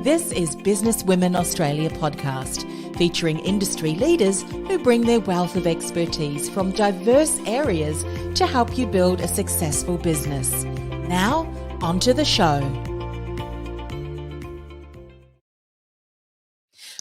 This is Business Women Australia podcast, featuring industry leaders who bring their wealth of expertise from diverse areas to help you build a successful business. Now, onto the show.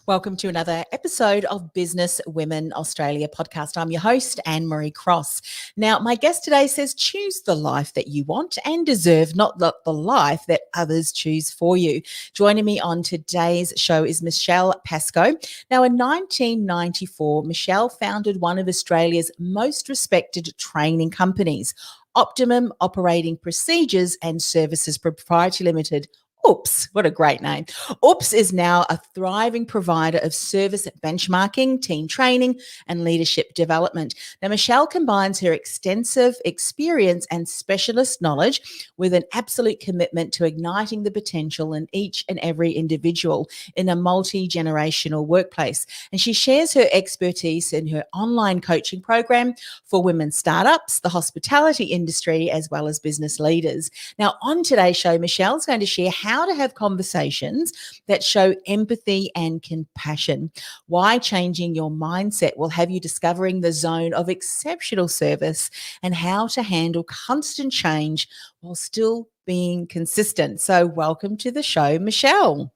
Welcome to another episode of Business Women Australia podcast. I'm your host, Anne-Marie Cross. Now, my guest today says choose the life that you want and deserve, not the life that others choose for you. Joining me on today's show is Michelle Pascoe. Now, in 1994, Michelle founded one of Australia's most respected training companies, Optimum Operating Procedures and Services Proprietary Limited. Oops, what a great name. Oops is now a thriving provider of service benchmarking, team training, and leadership development. Now, Michelle combines her extensive experience and specialist knowledge with an absolute commitment to igniting the potential in each and every individual in a multi-generational workplace. And she shares her expertise in her online coaching program for women startups, the hospitality industry, as well as business leaders. Now, on today's show, Michelle's going to share how to have conversations that show empathy and compassion, why changing your mindset will have you discovering the zone of exceptional service, and how to handle constant change while still being consistent. So welcome to the show, Michelle.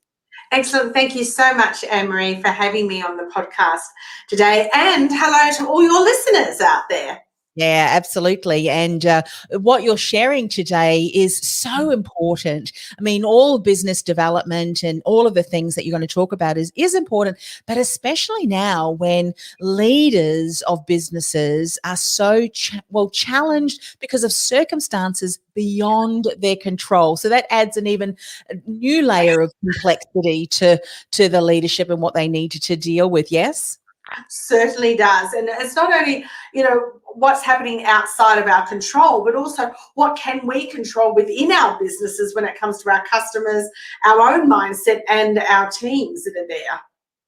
Excellent. Thank you so much, Anne-Marie, for having me on the podcast today. And hello to all your listeners out there. Yeah, absolutely. And what you're sharing today is so important. I mean, all business development and all of the things that you're going to talk about is important, but especially now when leaders of businesses are so challenged because of circumstances beyond their control. So that adds an even new layer of complexity to the leadership and what they need to deal with. Yes? Certainly does. And it's not only, what's happening outside of our control, but also what can we control within our businesses when it comes to our customers, our own mindset, and our teams that are there.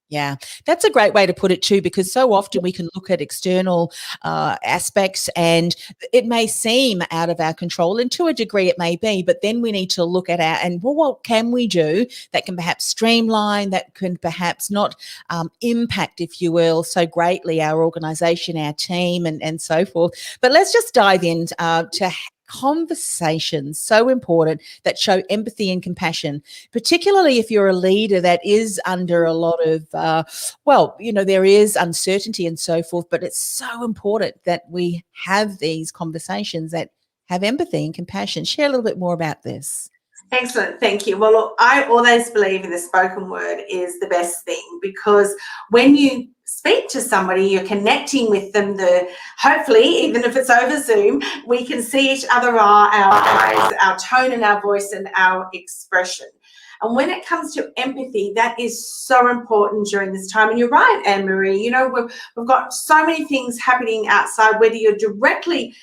Yeah, that's a great way to put it too, because so often we can look at external aspects and it may seem out of our control, and to a degree it may be, but then we need to look at what can we do that can perhaps streamline, that can perhaps not impact, if you will, so greatly our organization, our team, and so forth. But let's just dive in to conversations, so important, that show empathy and compassion, particularly if you're a leader that is under a lot of, there is uncertainty and so forth, but it's so important that we have these conversations that have empathy and compassion. Share a little bit more about this. Excellent. Thank you. Well, look, I always believe in the spoken word is the best thing, because when you speak to somebody, you're connecting with them. Hopefully, even if it's over Zoom, we can see each other, our eyes, our tone and our voice and our expression. And when it comes to empathy, that is so important during this time. And you're right, Anne-Marie, we've got so many things happening outside, whether you're directly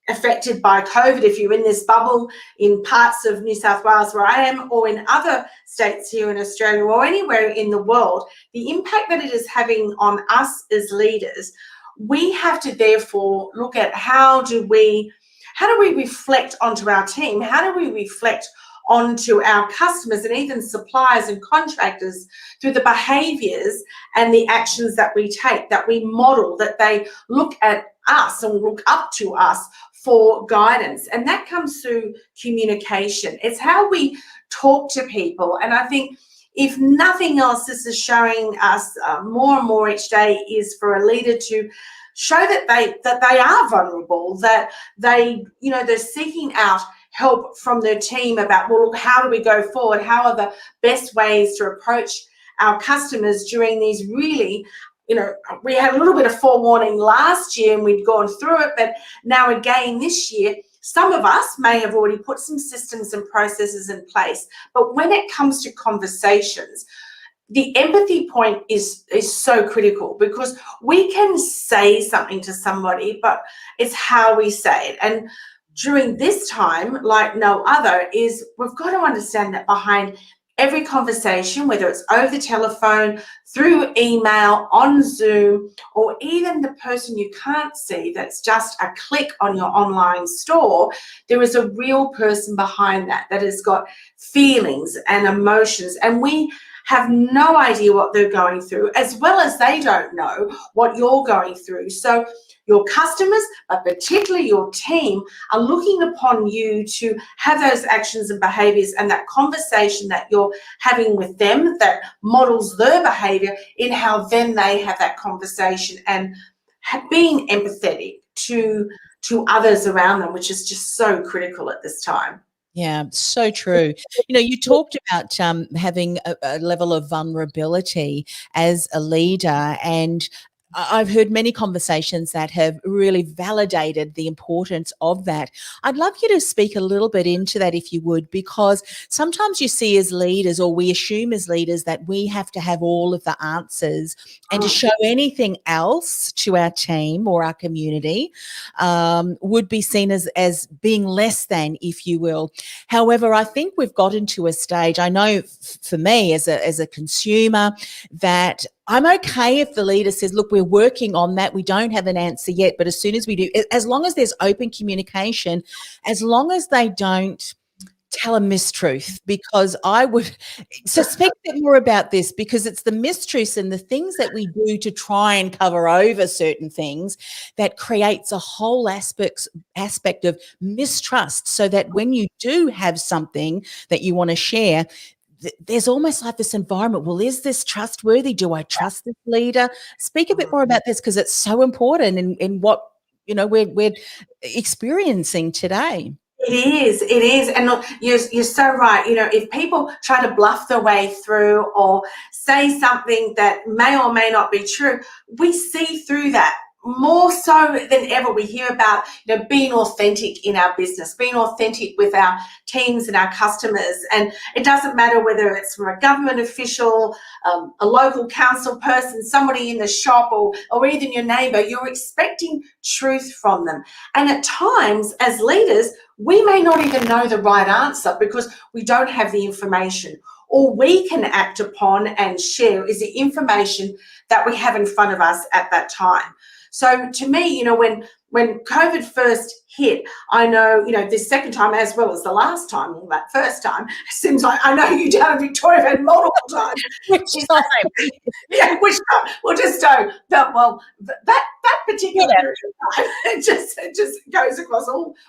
affected by COVID, if you're in this bubble in parts of New South Wales where I am, or in other states here in Australia, or anywhere in the world, the impact that it is having on us as leaders, we have to therefore look at how do we reflect onto our team? How do we reflect onto our customers and even suppliers and contractors through the behaviours and the actions that we take, that we model, that they look at us and look up to us for guidance. And that comes through communication. It's how we talk to people. And I think if nothing else, this is showing us more and more each day, is for a leader to show that they are vulnerable, that they're seeking out help from their team about, well, look, how do we go forward? How are the best ways to approach our customers during these really, we had a little bit of forewarning last year and we'd gone through it, but now again this year, some of us may have already put some systems and processes in place. But when it comes to conversations, the empathy point is so critical, because we can say something to somebody, but it's how we say it. And during this time, like no other, is we've got to understand that behind every conversation, whether it's over the telephone, through email, on Zoom, or even the person you can't see that's just a click on your online store, there is a real person behind that has got feelings and emotions, and we have no idea what they're going through, as well as they don't know what you're going through. So your customers, but particularly your team, are looking upon you to have those actions and behaviours, and that conversation that you're having with them that models their behaviour in how then they have that conversation, and being empathetic to others around them, which is just so critical at this time. Yeah, so true. You know, you talked about having a level of vulnerability as a leader, and I've heard many conversations that have really validated the importance of that. I'd love you to speak a little bit into that, if you would, because sometimes you see as leaders, or we assume as leaders, that we have to have all of the answers, and to show anything else to our team or our community would be seen as being less than, if you will. However, I think we've gotten to a stage, I know for me as a consumer, that I'm okay if the leader says, look, we're working on that. We don't have an answer yet, but as soon as we do, as long as there's open communication, as long as they don't tell a mistruth, because I would speak a bit more about this, because it's the mistruths and the things that we do to try and cover over certain things that creates a whole aspect of mistrust, so that when you do have something that you want to share, there's almost like this environment. Well, is this trustworthy? Do I trust this leader? Speak a bit more about this, because it's so important in what, you know, we're experiencing today. It is. And look, you're so right. You know, if people try to bluff their way through or say something that may or may not be true, we see through that. More so than ever, we hear about, you know, being authentic in our business, being authentic with our teams and our customers. And it doesn't matter whether it's from a government official, a local council person, somebody in the shop, or even your neighbour. You're expecting truth from them. And at times, as leaders, we may not even know the right answer because we don't have the information. All we can act upon and share is the information that we have in front of us at that time. So to me, you know, when COVID first hit, I know, you know, this second time as well as the last time, or that first time, seems like I know you down in Victoria have had multiple times. Which time? Yeah, which time? We'll just go, that particular period of time, it just goes across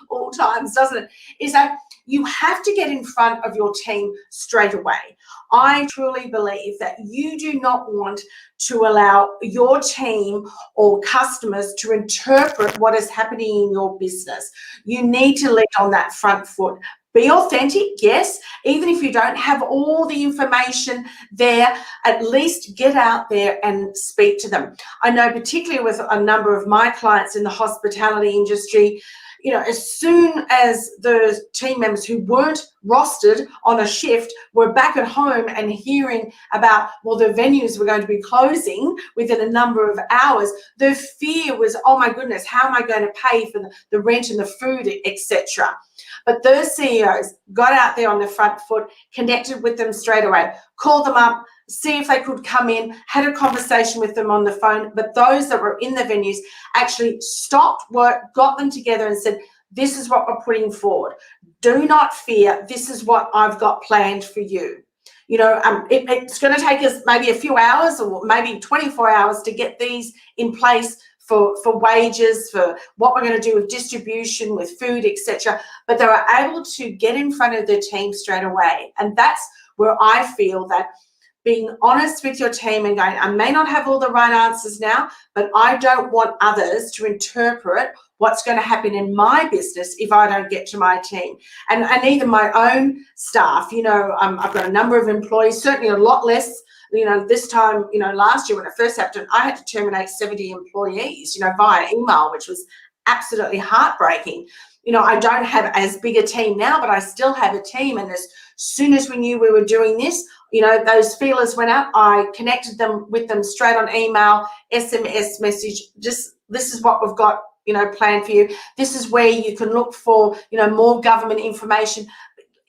all times, doesn't it? Is that you have to get in front of your team straight away. I truly believe that you do not want to allow your team or customers to interpret what is happening in your business. You need to lead on that front foot. Be authentic, yes. Even if you don't have all the information there, at least get out there and speak to them. I know particularly with a number of my clients in the hospitality industry, you know, as soon as the team members who weren't rostered on a shift were back at home and hearing about, well, the venues were going to be closing within a number of hours, the fear was, oh my goodness, how am I going to pay for the rent and the food, etc. But those CEOs got out there on the front foot, connected with them straight away, called them up, see if they could come in, had a conversation with them on the phone. But those that were in the venues actually stopped work, got them together and said, this is what we're putting forward. Do not fear. This is what I've got planned for you. You know, it's going to take us maybe a few hours or maybe 24 hours to get these in place for wages, for what we're going to do with distribution, with food, etc. But they were able to get in front of their team straight away. And that's where I feel that being honest with your team and going, I may not have all the right answers now, but I don't want others to interpret what's going to happen in my business if I don't get to my team. And even my own staff, you know, I've got a number of employees, certainly a lot less. You know, this time, you know, last year when it first happened, I had to terminate 70 employees, you know, via email, which was absolutely heartbreaking. You know, I don't have as big a team now, but I still have a team. And as soon as we knew we were doing this, you know, those feelers went out. I connected them with them straight on email, SMS message. Just, this is what we've got, you know, planned for you. This is where you can look for, you know, more government information.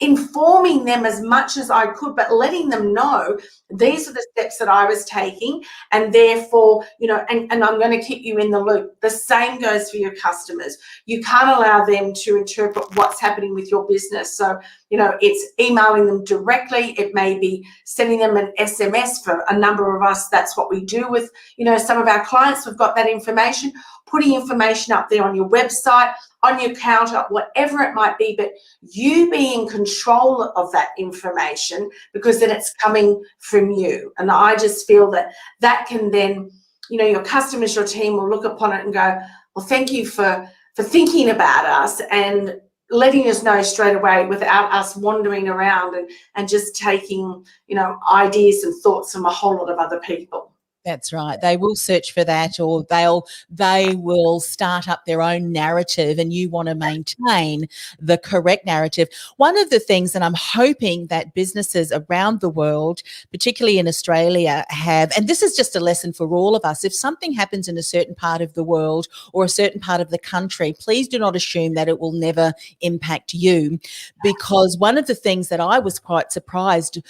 informing them as much as I could, but letting them know these are the steps that I was taking, and therefore, you know, and I'm going to keep you in the loop. The same goes for your customers. You can't allow them to interpret what's happening with your business. So, you know, it's emailing them directly. It may be sending them an SMS. For a number of us, that's what we do with, you know, some of our clients. We've got that information, putting information up there on your website, on your counter, whatever it might be, but you be in control of that information, because then it's coming from you. And I just feel that that can then, you know, your customers, your team will look upon it and go, well, thank you for thinking about us and letting us know straight away without us wandering around and just taking, you know, ideas and thoughts from a whole lot of other people. That's right. They will search for that, or they will start up their own narrative, and you want to maintain the correct narrative. One of the things, and I'm hoping that businesses around the world, particularly in Australia, have, and this is just a lesson for all of us, if something happens in a certain part of the world or a certain part of the country, please do not assume that it will never impact you, because one of the things that I was quite surprised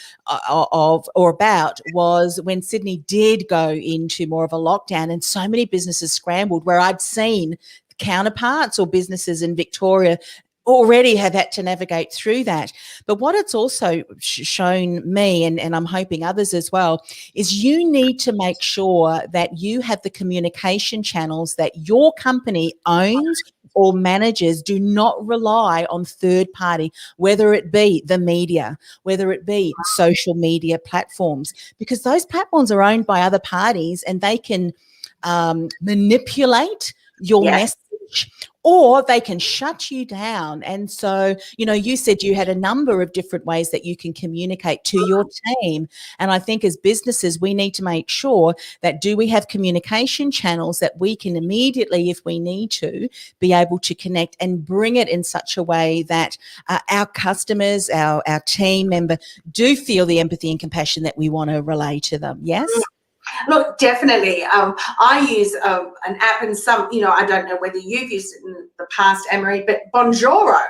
of or about was when Sydney did go into more of a lockdown, and so many businesses scrambled, where I'd seen counterparts or businesses in Victoria already have had to navigate through that. But what it's also shown me, and I'm hoping others as well, is you need to make sure that you have the communication channels that your company owns or managers. Do not rely on third party, whether it be the media, whether it be social media platforms, because those platforms are owned by other parties, and they can manipulate your message, or they can shut you down. And so, you know, you said you had a number of different ways that you can communicate to your team. And I think as businesses, we need to make sure that, do we have communication channels that we can immediately, if we need to, be able to connect and bring it in such a way that our customers, our team member, do feel the empathy and compassion that we want to relay to them. Yes? Look, definitely. I use an app, and some, you know, I don't know whether you've used it in the past, Anne-Marie, but Bonjoro.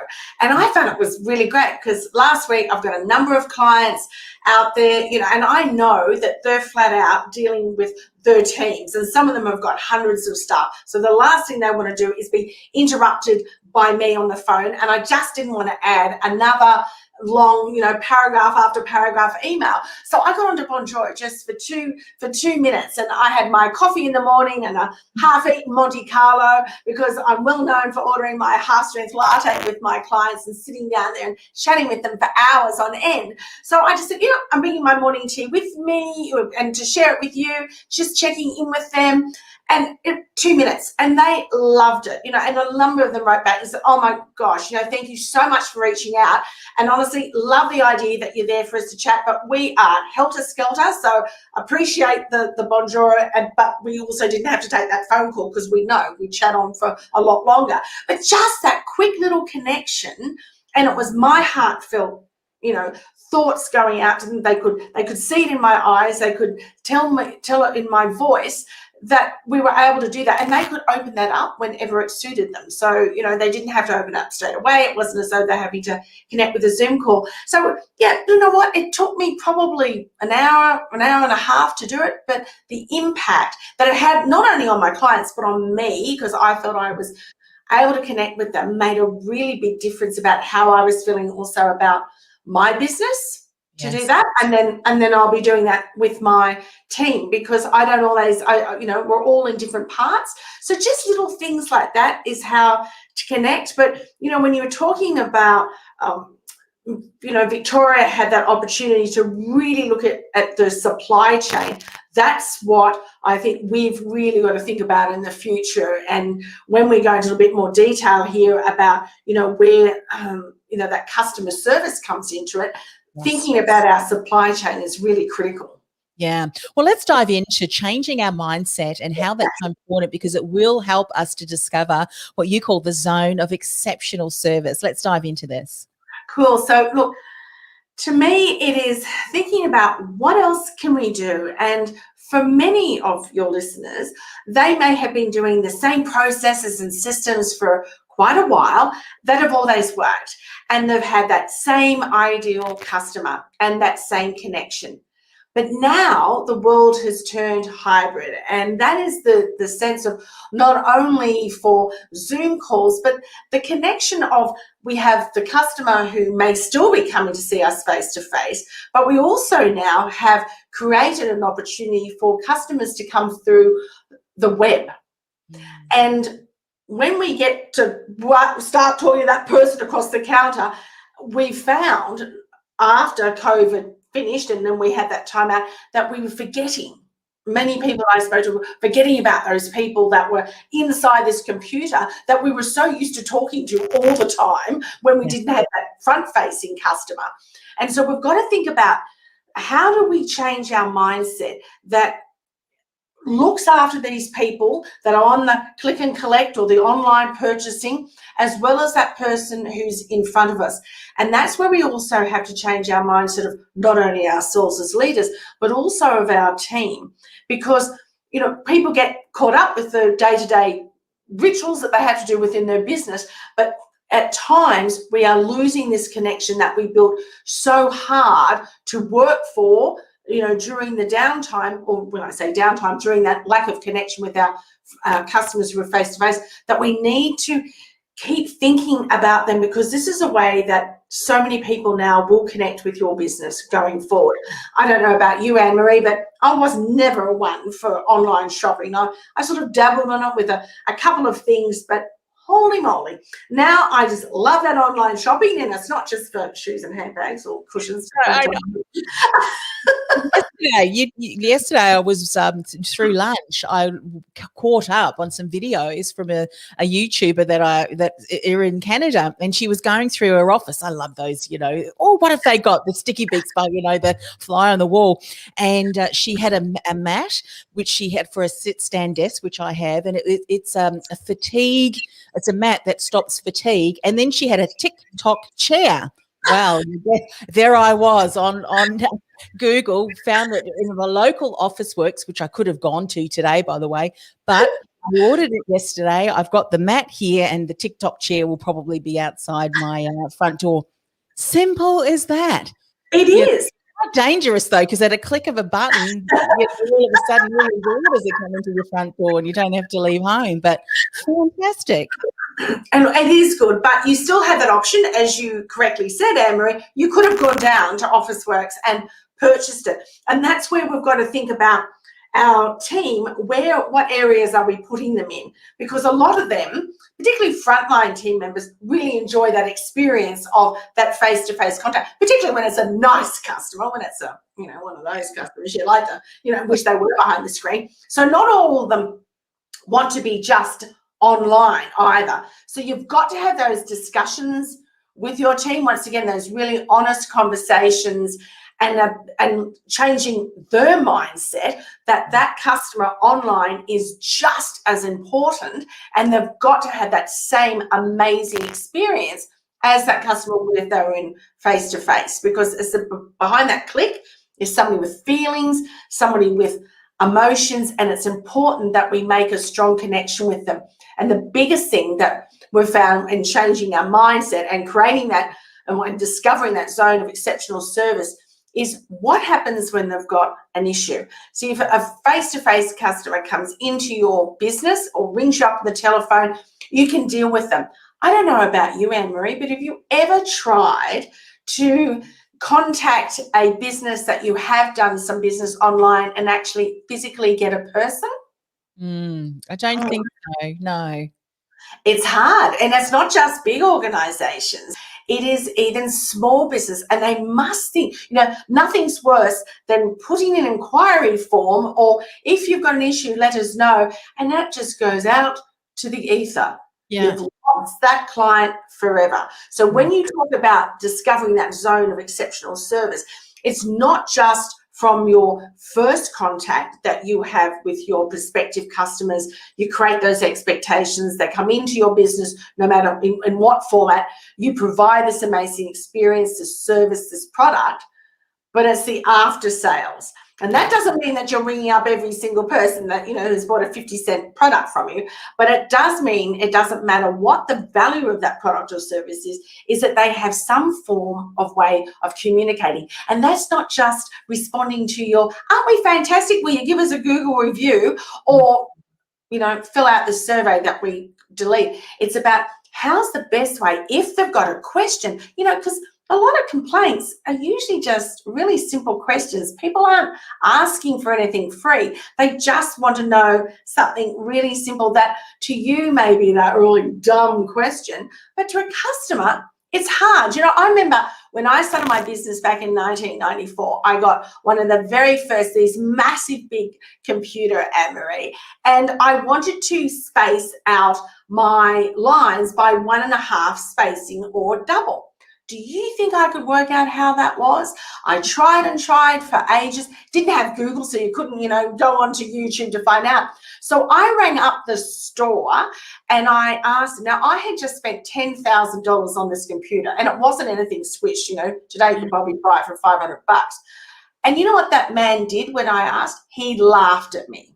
And I found it was really great, because last week I've got a number of clients out there, you know, and I know that they're flat out dealing with their teams, and some of them have got hundreds of staff. So the last thing they want to do is be interrupted by me on the phone. And I just didn't want to add another long, you know, paragraph after paragraph email. So I got onto Bonjour just for two minutes, and I had my coffee in the morning and a half-eaten Monte Carlo, because I'm well known for ordering my half-strength latte with my clients and sitting down there and chatting with them for hours on end. So I just said, you know, I'm bringing my morning tea with me and to share it with you, just checking in with them. And 2 minutes, and they loved it, you know, and a number of them wrote back and said, oh my gosh, you know, thank you so much for reaching out, and honestly love the idea that you're there for us to chat, but we are helter-skelter, so appreciate the bonjour, but we also didn't have to take that phone call, because we know we chat on for a lot longer. But just that quick little connection, and it was my heartfelt, you know, thoughts going out to them. They could see it in my eyes, they could tell it in my voice, that we were able to do that, and they could open that up whenever it suited them. So, you know, they didn't have to open up straight away. It wasn't as though they're having to connect with a Zoom call. So, yeah, you know what? It took me probably an hour and a half to do it, but the impact that it had, not only on my clients, but on me, because I felt I was able to connect with them, made a really big difference about how I was feeling also about my business. To do that, and then I'll be doing that with my team, because I don't always, you know, we're all in different parts. So just little things like that is how to connect. But, you know, when you were talking about, you know, Victoria had that opportunity to really look at the supply chain. That's what I think we've really got to think about in the future. And when we go into a bit more detail here about, you know, where, you know, that customer service comes into it, thinking about our supply chain is really critical. Yeah. Well, let's dive into changing our mindset and how that's important, because it will help us to discover what you call the zone of exceptional service. Let's dive into this. Cool. So look, to me, it is thinking about what else can we do. And for many of your listeners, they may have been doing the same processes and systems for quite a while that have always worked, and they've had that same ideal customer and that same connection. But now the world has turned hybrid, and that is the sense of not only for Zoom calls, but the connection of, we have the customer who may still be coming to see us face to face, but we also now have created an opportunity for customers to come through the web. And when we get to start talking to that person across the counter, we found after COVID finished and then we had that time out that we were forgetting. Many people I spoke to were forgetting about those people that were inside this computer that we were so used to talking to all the time when we didn't have that front-facing customer. And so we've got to think about, how do we change our mindset that looks after these people that are on the click and collect or the online purchasing, as well as that person who's in front of us. And that's where we also have to change our mindset of not only ourselves as leaders, but also of our team. Because, you know, people get caught up with the day-to-day rituals that they have to do within their business, but at times we are losing this connection that we built so hard to work for, you know, during the downtime, or when I say downtime, during that lack of connection with our customers who are face-to-face, that we need to keep thinking about them, because this is a way that so many people now will connect with your business going forward. I don't know about you, Anne-Marie, but I was never one for online shopping. I sort of dabbled on it with a couple of things, but holy moly, now I just love that online shopping, and it's not just for shoes and handbags or cushions. Yesterday I was through lunch. I caught up on some videos from a YouTuber that are in Canada, and she was going through her office. I love those, you know. Oh, what if they got the sticky beaks bug, you know, the fly on the wall? And she had a mat which she had for a sit-stand desk, which I have, and it's a fatigue. It's a mat that stops fatigue, and then she had a TikTok chair. Wow, there I was on Google, found that in the local Officeworks, which I could have gone to today, by the way, but I ordered it yesterday. I've got the mat here, and the TikTok chair will probably be outside my front door. Simple as that. It is. Not dangerous though, because at a click of a button, all of a sudden all these orders are coming to your front door, and you don't have to leave home. But fantastic. And it is good, but you still have that option, as you correctly said, Anne-Marie. You could have gone down to Officeworks and purchased it. And that's where we've got to think about our team, what areas are we putting them in? Because a lot of them, particularly frontline team members, really enjoy that experience of that face-to-face contact, particularly when it's a nice customer, when it's a, you know, one of those customers you like to, you know, wish they were behind the screen. So not all of them want to be just online either. So you've got to have those discussions with your team. Once again, those really honest conversations, and changing their mindset that customer online is just as important, and they've got to have that same amazing experience as that customer would if they were in face-to-face, because behind that click is somebody with feelings, somebody with emotions, and it's important that we make a strong connection with them. And the biggest thing that we've found in changing our mindset and creating that and discovering that zone of exceptional service is what happens when they've got an issue. So if a face-to-face customer comes into your business or rings you up on the telephone, you can deal with them. I don't know about you, Anne-Marie, but have you ever tried to contact a business that you have done some business online and actually physically get a person? I don't think so, no. It's hard, and it's not just big organizations. It is even small business, and they must think, you know, nothing's worse than putting an inquiry form, or if you've got an issue, let us know, and that just goes out to the ether. Yeah. You've lost that client forever. So when you talk about discovering that zone of exceptional service, it's not just from your first contact that you have with your prospective customers. You create those expectations that come into your business, no matter in what format. You provide this amazing experience, this service, this product, but it's the after sales. And that doesn't mean that you're ringing up every single person that, who's bought a 50-cent product from you, but it does mean it doesn't matter what the value of that product or service is that they have some form of way of communicating. And that's not just responding to your, aren't we fantastic? Will you give us a Google review, or, fill out the survey that we delete. It's about how's the best way if they've got a question, because a lot of complaints are usually just really simple questions. People aren't asking for anything free. They just want to know something really simple that to you may be that really dumb question, but to a customer, it's hard. I remember when I started my business back in 1994, I got one of the very first, these massive big computer, Anne-Marie, and I wanted to space out my lines by 1.5 spacing or double. Do you think I could work out how that was? I tried and tried for ages. Didn't have Google, so you couldn't, go onto YouTube to find out. So I rang up the store and I asked. Now, I had just spent $10,000 on this computer, and it wasn't anything Swish. Today you could probably buy it for $500. And you know what that man did when I asked? He laughed at me.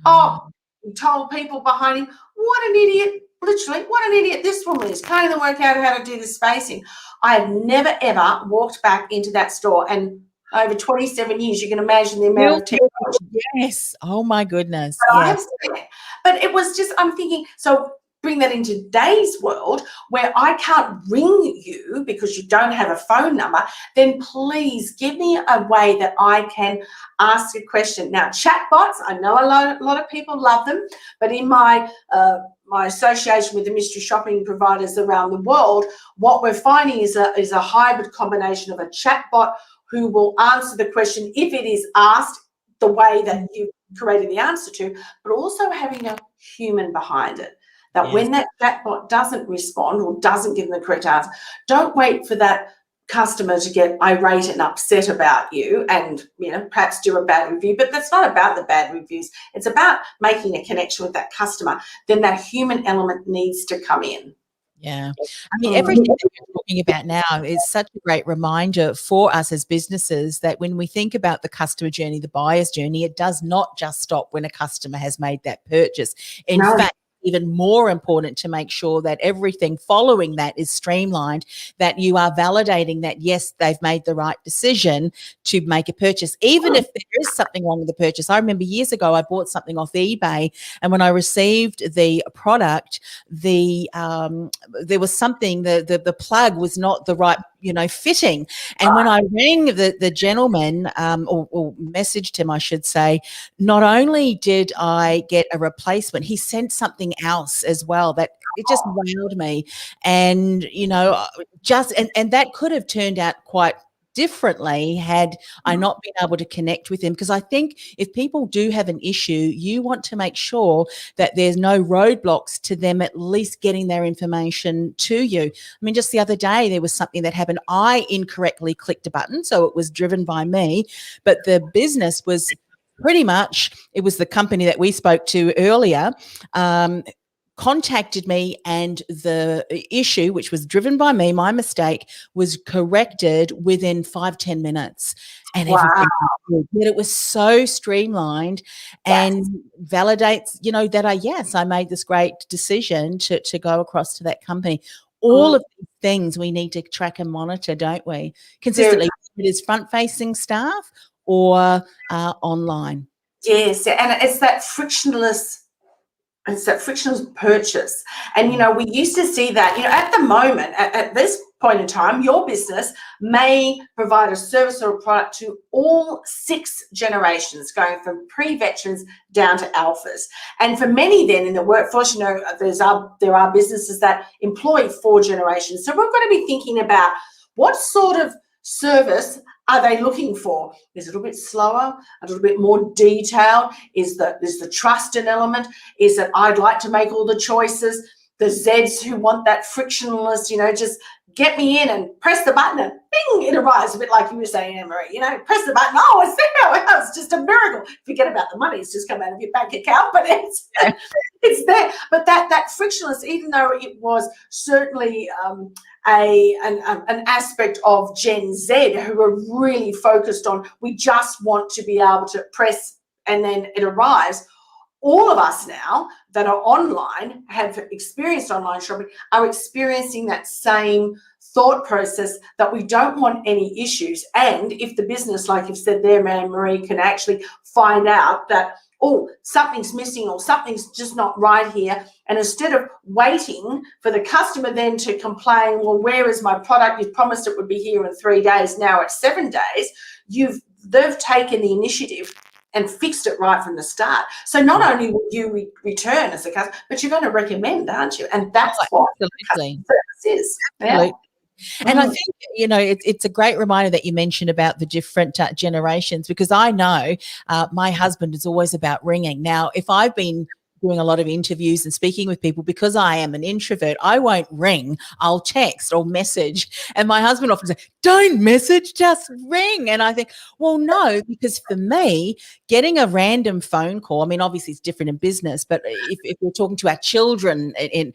Oh, he told people behind him, what an idiot. Literally, what an idiot this woman is. Can't even work out how to do the spacing. I have never, ever walked back into that store, and over 27 years, you can imagine the amount of technology. Yes. Oh, my goodness. Yes. But it was just, I'm thinking, so bring that into today's world where I can't ring you because you don't have a phone number, then please give me a way that I can ask a question. Now, chatbots, I know a lot of people love them, but in my association with the mystery shopping providers around the world, what we're finding is a hybrid combination of a chatbot who will answer the question if it is asked the way that you created the answer to, but also having a human behind it. That when that chatbot doesn't respond or doesn't give them the correct answer, don't wait for that customer to get irate and upset about you and, perhaps do a bad review. But that's not about the bad reviews. It's about making a connection with that customer. Then that human element needs to come in. Yeah. I mean, everything that you're talking about now is such a great reminder for us as businesses that when we think about the customer journey, the buyer's journey, it does not just stop when a customer has made that purchase. In fact, even more important to make sure that everything following that is streamlined, that you are validating that, yes, they've made the right decision to make a purchase, even if there is something wrong with the purchase. I remember years ago, I bought something off eBay, and when I received the product, there was something, the plug was not the right fitting. And when I rang the gentleman or messaged him, I should say, not only did I get a replacement, he sent something else as well that it just wowed me. And, and that could have turned out quite differently had I not been able to connect with him. Because I think if people do have an issue, you want to make sure that there's no roadblocks to them at least getting their information to you. I mean, just the other day, there was something that happened. I incorrectly clicked a button, so it was driven by me, but the business was pretty much, it was the company that we spoke to earlier, contacted me, and the issue, which was driven by me, my mistake, was corrected within 5-10 minutes. And everything was good. But it was so streamlined and validates, that I made this great decision to go across to that company. All of these things we need to track and monitor, don't we? Consistently, it is front-facing staff or online. Yes, and it's that frictionless purchase. And, we used to see that, at the moment, at this point in time, your business may provide a service or a product to all 6 generations, going from pre-veterans down to alphas. And for many then in the workforce, there are businesses that employ 4 generations. So we've got to be thinking about what sort of service are they looking for? Is it a little bit slower, a little bit more detailed? Is the trust an element? Is it I'd like to make all the choices? The Zs who want that frictionless, just get me in and press the button and bing, it arrives, a bit like you were saying, Anne-Marie, press the button, it's there, it's just a miracle. Forget about the money, it's just come out of your bank account, but It's there, but that frictionless, even though it was certainly an aspect of Gen Z who were really focused on, we just want to be able to press and then it arrives. All of us now that are online, have experienced online shopping, are experiencing that same thought process, that we don't want any issues. And if the business, like you've said there, Marie, can actually find out that, oh, something's missing or something's just not right here, and instead of waiting for the customer then to complain, well, where is my product? You promised it would be here in 3 days, now it's 7 days. They've taken the initiative and fixed it right from the start. So not only will you return as a customer, but you're going to recommend, aren't you? And that's what customer service is. Absolutely. And I think, it's a great reminder that you mentioned about the different generations, because I know my husband is always about ringing. Now, if I've been doing a lot of interviews and speaking with people, because I am an introvert, I won't ring. I'll text or message. And my husband often says, don't message, just ring. And I think, well, no, because for me, getting a random phone call, I mean, obviously it's different in business, but if we're talking to our children, they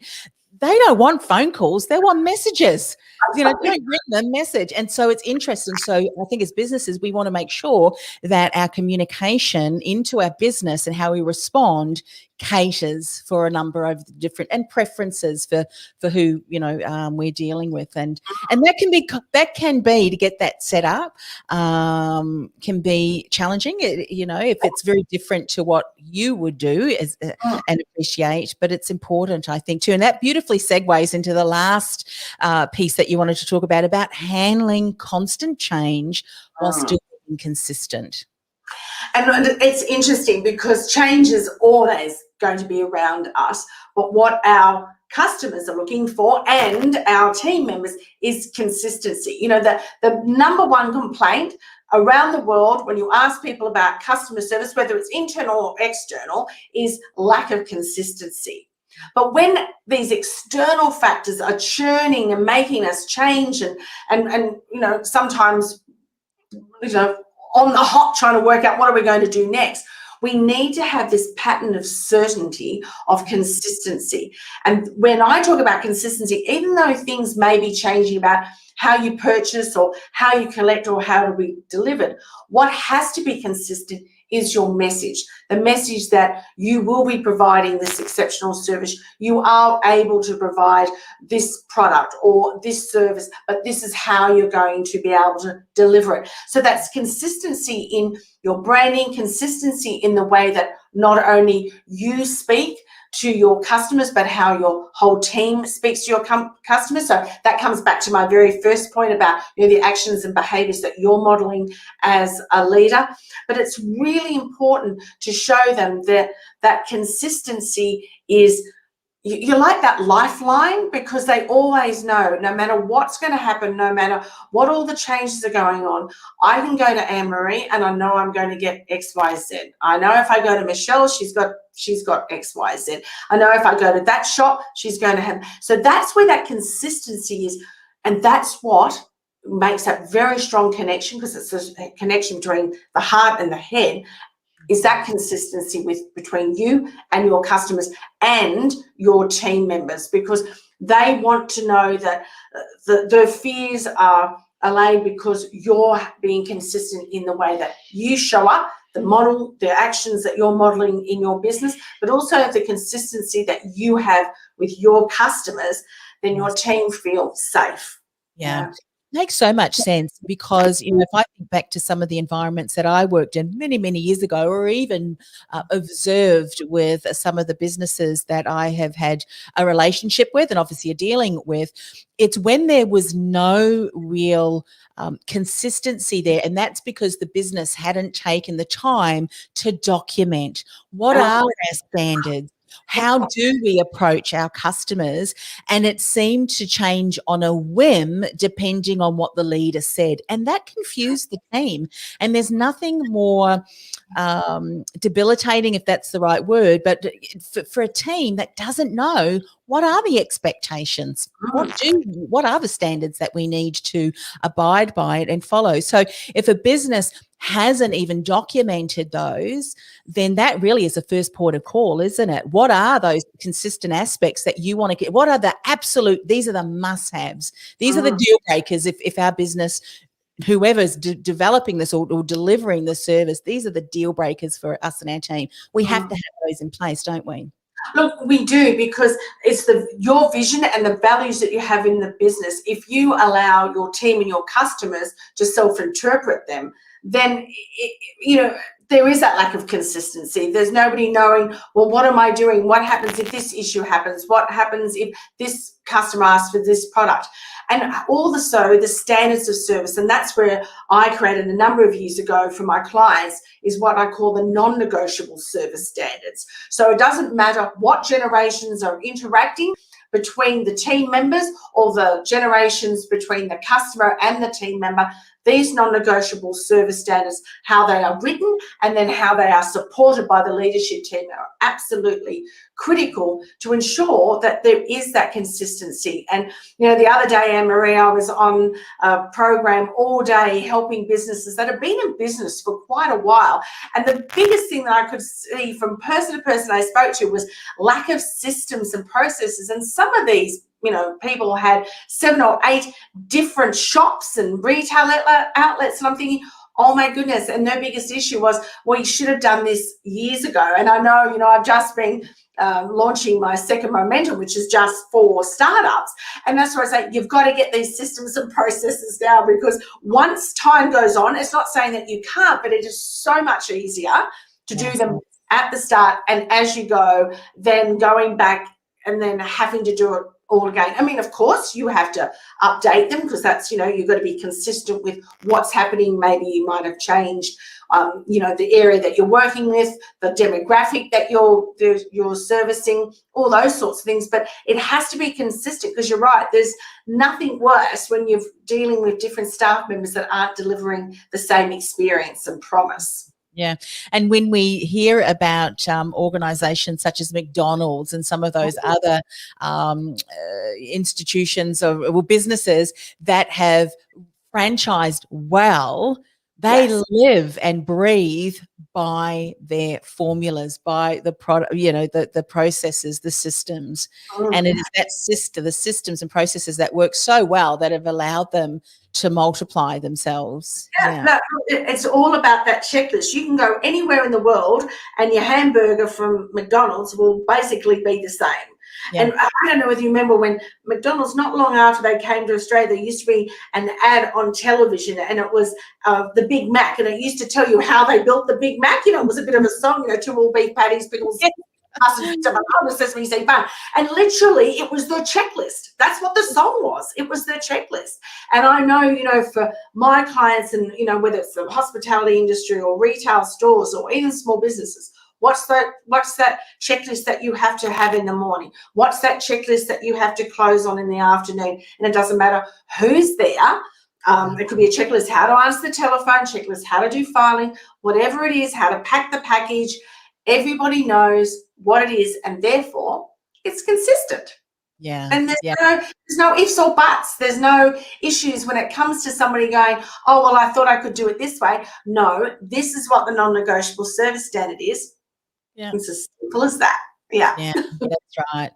don't want phone calls, they want messages. Don't ring them, message. And so it's interesting. So I think as businesses, we want to make sure that our communication into our business and how we respond caters for a number of different and preferences for who we're dealing with, and that can be to get that set up can be challenging, if it's very different to what you would do and appreciate, but it's important, I think, too. And that beautifully segues into the last piece that you wanted to talk about handling constant change while still being consistent. And it's interesting because change is always going to be around us, but what our customers are looking for and our team members is consistency. The number one complaint around the world when you ask people about customer service, whether it's internal or external, is lack of consistency. But when these external factors are churning and making us change and sometimes on the hop trying to work out what are we going to do next, we need to have this pattern of certainty, of consistency. And when I talk about consistency, even though things may be changing about how you purchase or how you collect or how to be delivered, what has to be consistent is your message, the message that you will be providing this exceptional service. You are able to provide this product or this service, but this is how you're going to be able to deliver it. So that's consistency in your branding, consistency in the way that not only you speak to your customers, but how your whole team speaks to your customers. So that comes back to my very first point about the actions and behaviours that you're modelling as a leader. But it's really important to show them that consistency is, you're like that lifeline, because they always know no matter what's going to happen, no matter what all the changes are going on, I can go to Anne-Marie and I know I'm going to get X, Y, Z. I know if I go to Michelle, she's got X, Y, Z. I know if I go to that shop, she's going to have. So that's where that consistency is. And that's what makes that very strong connection, because it's a connection between the heart and the head, is that consistency between you and your customers and your team members, because they want to know that the fears are allayed because you're being consistent in the way that you show up, the model, the actions that you're modeling in your business, but also the consistency that you have with your customers. Then your team feels safe. Yeah. Makes so much sense, because if I think back to some of the environments that I worked in many, many years ago, or even observed with some of the businesses that I have had a relationship with and obviously are dealing with, it's when there was no real consistency there. And that's because the business hadn't taken the time to document what are our standards. How do we approach our customers? And it seemed to change on a whim depending on what the leader said. And that confused the team. And there's nothing more debilitating, if that's the right word, but for a team that doesn't know what are the expectations, what are the standards that we need to abide by it and follow. So if a business hasn't even documented those, then that really is the first port of call, isn't it? What are those consistent aspects that you want to get? What are the absolute, these are the must-haves. These are the deal breakers if our business, whoever's developing this or delivering the service, these are the deal breakers for us and our team. We have to have those in place, don't we? Look, we do, because it's your vision and the values that you have in the business. If you allow your team and your customers to self-interpret them, then, there is that lack of consistency. There's nobody knowing, well, what am I doing? What happens if this issue happens? What happens if this customer asks for this product? And also the standards of service. And that's where I created a number of years ago for my clients, is what I call the non-negotiable service standards. So it doesn't matter what generations are interacting between the team members or the generations between the customer and the team member, these non-negotiable service standards, how they are written and then how they are supported by the leadership team, are absolutely critical to ensure that there is that consistency. And, the other day, Anne-Marie, I was on a program all day helping businesses that have been in business for quite a while. And the biggest thing that I could see from person to person I spoke to was lack of systems and processes. And some of these people had 7 or 8 different shops and retail outlets. And I'm thinking, oh my goodness. And their biggest issue was, well, you should have done this years ago. And I know, I've just been launching my second Momentum, which is just for startups. And that's where I say, you've got to get these systems and processes down, because once time goes on, it's not saying that you can't, but it is so much easier to do them at the start. And as you go, then going back and then having to do it all again. I mean, of course, you have to update them, because that's, you've got to be consistent with what's happening. Maybe you might have changed, the area that you're working with, the demographic that you're servicing, all those sorts of things. But it has to be consistent, because you're right. There's nothing worse when you're dealing with different staff members that aren't delivering the same experience and promise. Yeah. And when we hear about organizations such as McDonald's and some of those other institutions or businesses that have franchised well, they live and breathe by their formulas, by the product, the processes, the systems. And it is the systems and processes that work so well that have allowed them to multiply themselves. No, it's all about that checklist. You can go anywhere in the world and your hamburger from McDonald's will basically be the same. Yeah. And I don't know whether you remember when McDonald's, not long after they came to Australia, there used to be an ad on television, and it was the Big Mac, and it used to tell you how they built the Big Mac. It was a bit of a song, 2 all beef patties, pickles, sesame seed bun. And literally it was their checklist. That's what the song was. It was their checklist. And I know, for my clients and, whether it's the hospitality industry or retail stores or even small businesses, what's that checklist that you have to have in the morning? What's that checklist that you have to close on in the afternoon? And it doesn't matter who's there. It could be a checklist, how to answer the telephone, checklist, how to do filing, whatever it is, how to pack the package. Everybody knows what it is, and therefore it's consistent. Yeah. And there's no ifs or buts. There's no issues when it comes to somebody going, oh, well, I thought I could do it this way. No, this is what the non-negotiable service standard is. Yeah. It's as simple as that. Yeah, that's right.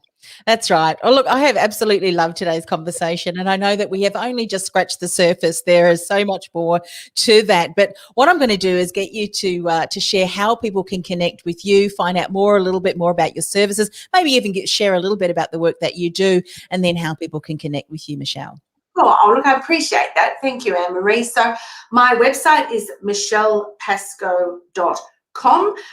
That's right. Oh, look, I have absolutely loved today's conversation, and I know that we have only just scratched the surface. There is so much more to that. But what I'm going to do is get you to share how people can connect with you, find out a little bit more about your services, maybe even share a little bit about the work that you do, and then how people can connect with you, Michelle. Oh, look, I appreciate that. Thank you, Anne-Marie. So my website is michellepascoe.com.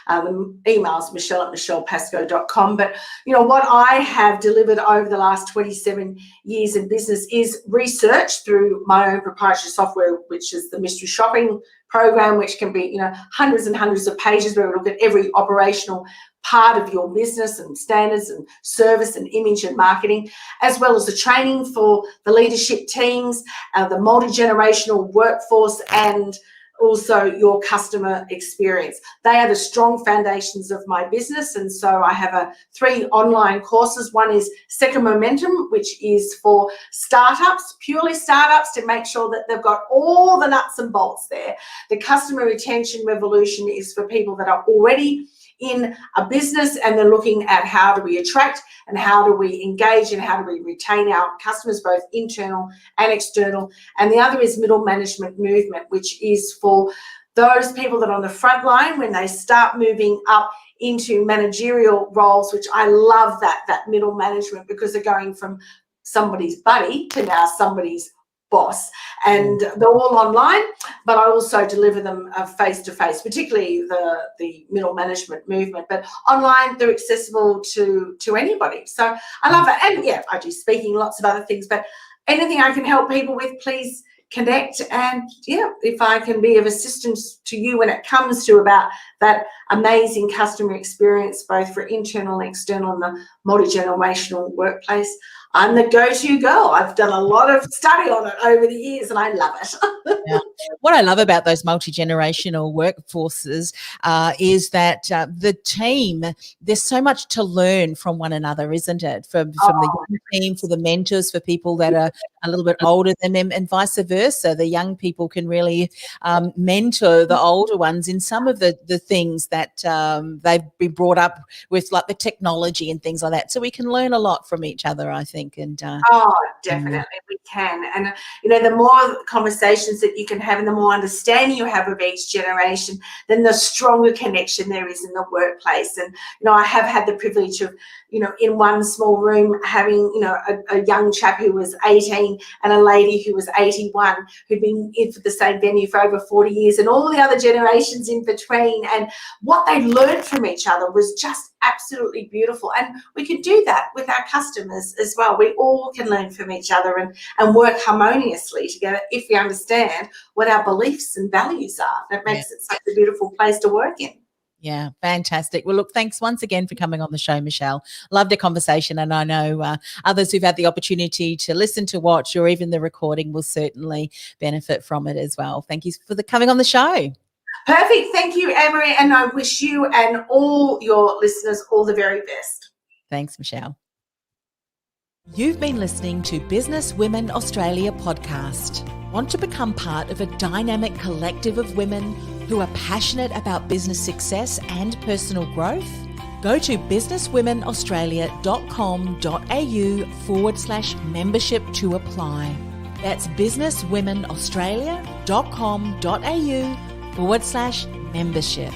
The email is michelle@michellepascoe.com. But what I have delivered over the last 27 years in business is research through my own proprietary software, which is the Mystery Shopping program, which can be hundreds and hundreds of pages, where we look at every operational part of your business and standards and service and image and marketing, as well as the training for the leadership teams, the multi-generational workforce, and also your customer experience. They are the strong foundations of my business. And so I have 3 online courses. One is Second Momentum, which is for startups, purely startups, to make sure that they've got all the nuts and bolts there. The Customer Retention Revolution is for people that are already in a business and they're looking at how do we attract and how do we engage and how do we retain our customers, both internal and external. And the other is Middle Management Movement, which is for those people that are on the front line when they start moving up into managerial roles, which I love that middle management, because they're going from somebody's buddy to now somebody's boss, and they're all online, but I also deliver them face to face, particularly the middle management movement. But online, they're accessible to anybody. So I love it. And yeah, I do speaking, lots of other things, but anything I can help people with, please connect. And yeah, if I can be of assistance to you when it comes to about that amazing customer experience, both for internal and external in the multi-generational workplace, I'm the go-to girl. I've done a lot of study on it over the years and I love it. Yeah. What I love about those multi-generational workforces is that the team, there's so much to learn from one another, isn't it? From the young team, for the mentors, for people that are a little bit older than them, and vice versa. The young people can really mentor the older ones in some of the things that they've been brought up with, like the technology and things like that. So we can learn a lot from each other, I think. And definitely we can. And the more conversations that you can have and the more understanding you have of each generation, then the stronger connection there is in the workplace. And I have had the privilege of in one small room having a young chap who was 18 and a lady who was 81 who'd been in for the same venue for over 40 years, and all the other generations in between, and what they learned from each other was just absolutely beautiful. And we could do that with our customers as well. We all can learn from each other and work harmoniously together if we understand what our beliefs and values are. That makes it such a beautiful place to work in. Yeah, fantastic. Well, look, thanks once again for coming on the show, Michelle. Loved the conversation, and I know others who've had the opportunity to listen, to watch, or even the recording will certainly benefit from it as well. Thank you for coming on the show. Perfect. Thank you, Anne-Marie, and I wish you and all your listeners all the very best. Thanks, Michelle. You've been listening to Business Women Australia podcast. Want to become part of a dynamic collective of women who are passionate about business success and personal growth? Go to businesswomenaustralia.com.au/membership to apply. That's businesswomenaustralia.com.au/membership.